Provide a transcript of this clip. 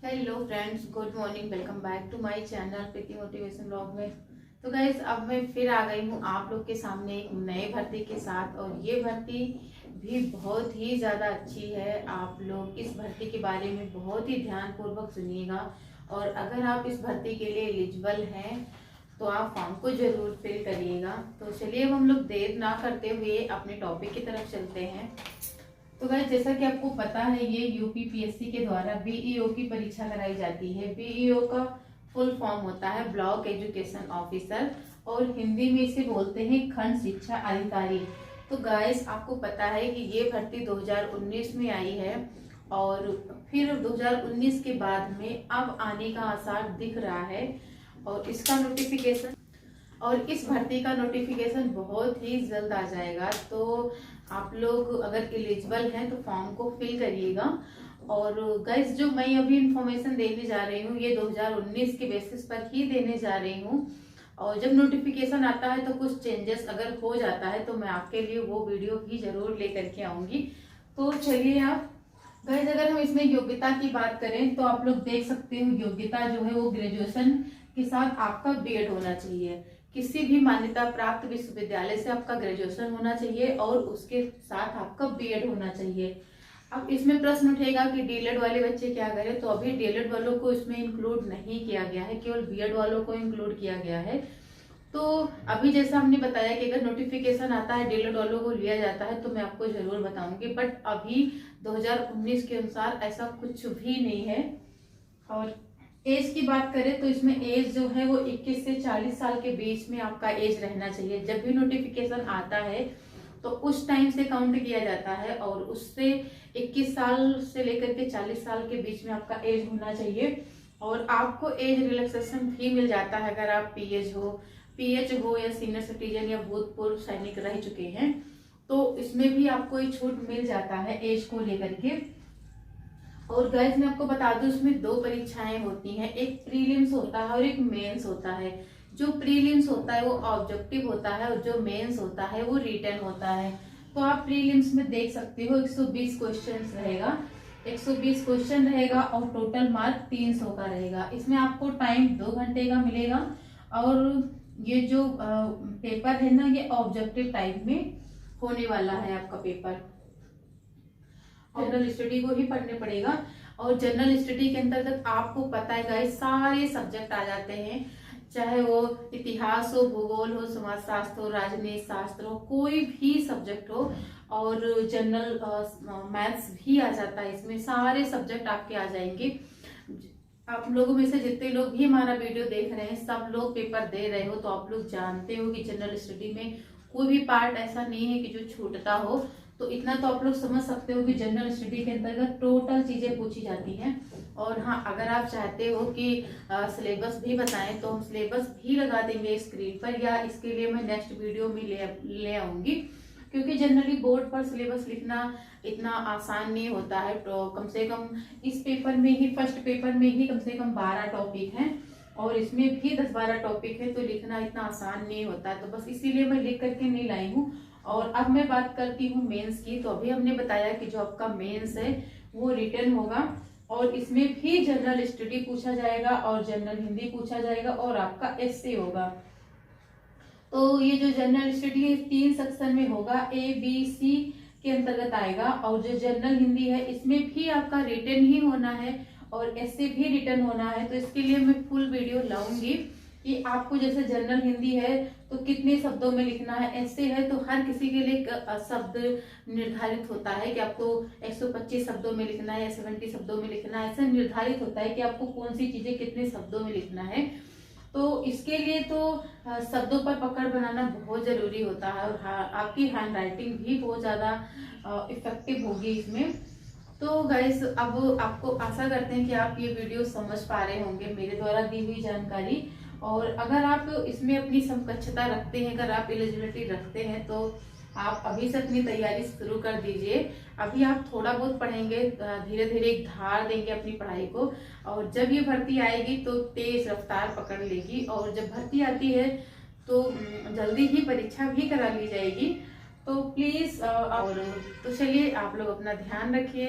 Hello friends, good morning. Welcome back to my channel Preeti motivation blog में। तो guys, अब मैं फिर आ गई हूँ आप लोग के सामने एक नए भर्ती के साथ। और ये भर्ती भी बहुत ही ज़्यादा अच्छी है। आप लोग इस भर्ती के बारे में बहुत ही ध्यानपूर्वक सुनिएगा। और अगर आप इस भर्ती के लिए एलिजिबल हैं तो आप फॉर्म को जरूर फिल करिएगा। तो चलिए अब हम लोग देर ना करते हुए अपने टॉपिक की तरफ चलते हैं। तो गाइस, जैसा कि आपको पता है, ये यूपीपीएससी के द्वारा बीईओ की परीक्षा कराई जाती है। बीईओ का फुल फॉर्म होता है ब्लॉक एजुकेशन ऑफिसर, और हिंदी में इसे बोलते हैं खंड शिक्षा अधिकारी। तो गाइस, आपको पता है कि ये भर्ती 2019 में आई है, और फिर 2019 के बाद में अब आने का आसार दिख रहा है। और इसका नोटिफिकेशन और इस भर्ती का नोटिफिकेशन बहुत ही जल्द आ जाएगा। तो आप लोग अगर एलिजिबल हैं तो फॉर्म को फिल करिएगा। और गाइस, जो मैं अभी इंफॉर्मेशन देने जा रही हूँ ये 2019 के बेसिस पर ही देने जा रही हूँ। और जब नोटिफिकेशन आता है तो कुछ चेंजेस अगर हो जाता है तो मैं आपके लिए वो वीडियो भी जरूर लेकर के आऊंगी। तो चलिए आप गाइस, अगर हम इसमें योग्यता की बात करें तो आप लोग देख सकते हो, योग्यता जो है वो ग्रेजुएशन के साथ आपका बीएड होना चाहिए। किसी भी मान्यता प्राप्त विश्वविद्यालय से आपका ग्रेजुएशन होना चाहिए और उसके साथ आपका बीएड होना चाहिए। अब इसमें प्रश्न उठेगा कि डीएलएड वाले बच्चे क्या करें। तो अभी डीएलएड वालों को इसमें इंक्लूड नहीं किया गया है, केवल बीएड वालों को इंक्लूड किया गया है। तो अभी जैसा हमने बताया कि अगर नोटिफिकेशन आता है डीएलएड वालों को लिया जाता है तो मैं आपको जरूर बताऊंगी, बट अभी 2019 के अनुसार ऐसा कुछ भी नहीं है। और एज की बात करें तो इसमें एज जो है वो 21 से 40 साल के बीच में आपका एज रहना चाहिए। जब भी नोटिफिकेशन आता है तो उस टाइम से काउंट किया जाता है, और उससे 21 साल से लेकर के 40 साल के बीच में आपका एज होना चाहिए। और आपको एज रिलैक्सेशन भी मिल जाता है अगर आप पीएच हो या सीनियर सिटीजन या भूतपूर्व सैनिक रह चुके हैं, तो इसमें भी आपको एक छूट मिल जाता है एज को लेकर के। और गाइस, मैं आपको बता दूं, इसमें दो परीक्षाएं होती हैं, एक प्रीलिम्स होता है और एक मेंस होता है। जो प्रीलिम्स होता है वो ऑब्जेक्टिव होता है, और जो मेंस होता है वो रिटन होता है। तो आप प्रीलिम्स में देख सकते हो 120 क्वेश्चन रहेगा, 120 क्वेश्चन रहेगा, और टोटल मार्क 300 का रहेगा। इसमें आपको टाइम 2 घंटे का मिलेगा। और ये जो पेपर है ना, ये ऑब्जेक्टिव टाइप में होने वाला है आपका पेपर। जनरल स्टडी को ही पढ़ने पड़ेगा। और जनरल स्टडी के अंतर्गत आपको पता है गाइस, सारे सब्जेक्ट आ जाते हैं, चाहे वो इतिहास हो, भूगोल हो, समाज शास्त्र हो, राजनीति शास्त्र हो, कोई भी सब्जेक्ट हो। और जनरल मैथ्स भी आ जाता है, इसमें सारे सब्जेक्ट आपके आ जाएंगे। आप लोगों में से जितने लोग भी हमारा वीडियो देख रहे हैं, सब लोग पेपर दे रहे हो, तो आप लोग जानते हो कि जनरल स्टडी में कोई भी पार्ट ऐसा नहीं है कि जो छूटता हो। तो इतना तो आप लोग समझ सकते हो कि जनरल स्टडी के अंतर्गत टोटल चीजें पूछी जाती हैं। और हाँ, अगर आप चाहते हो कि सिलेबस भी बताएं तो हम सिलेबस भी लगा देंगे स्क्रीन पर, या इसके लिए मैं नेक्स्ट वीडियो में ले आऊंगी। क्योंकि जनरली बोर्ड पर सिलेबस लिखना इतना आसान नहीं होता है। तो कम से कम इस पेपर में ही, फर्स्ट पेपर में ही कम से कम 12 टॉपिक हैं, और इसमें भी 10-12 टॉपिक है, तो लिखना इतना आसान नहीं होता है। तो बस इसीलिए मैं लिख करके नहीं लाई हूँ। और अब मैं बात करती हूँ मेंस की। तो अभी हमने बताया कि जो आपका मेंस है वो रिटन होगा, और इसमें भी जनरल स्टडी पूछा जाएगा, और जनरल हिंदी पूछा जाएगा, और आपका एसए होगा। तो ये जो जनरल स्टडी है 3 सेक्शन में होगा, ए बी सी के अंतर्गत आएगा। और जो जनरल हिंदी है इसमें भी आपका रिटन ही होना है, और एसए भी रिटन होना है। तो इसके लिए मैं फुल वीडियो लाऊंगी कि आपको जैसे जनरल हिंदी है तो कितने शब्दों में लिखना है, ऐसे है तो हर किसी के लिए शब्द निर्धारित होता है कि आपको 125 शब्दों में लिखना है या 70 शब्दों में लिखना है। ऐसा निर्धारित होता है कि आपको कौन सी चीजें कितने शब्दों में लिखना है। तो इसके लिए तो शब्दों पर पकड़ बनाना बहुत जरूरी होता है, और आपकी हैंड राइटिंग भी बहुत ज्यादा इफेक्टिव होगी इसमें। तो गाइस, अब आपको आशा करते हैं कि आप ये वीडियो समझ पा रहे होंगे मेरे द्वारा दी हुई जानकारी। और अगर आप इसमें अपनी समकक्षता रखते हैं, अगर आप एलिजिबिलिटी रखते हैं, तो आप अभी से अपनी तैयारी शुरू कर दीजिए। अभी आप थोड़ा बहुत पढ़ेंगे, धीरे धीरे एक धार देंगे अपनी पढ़ाई को, और जब ये भर्ती आएगी तो तेज रफ्तार पकड़ लेगी। और जब भर्ती आती है तो जल्दी ही परीक्षा भी करा ली जाएगी। तो प्लीज और तो चलिए, आप लोग अपना ध्यान रखिए।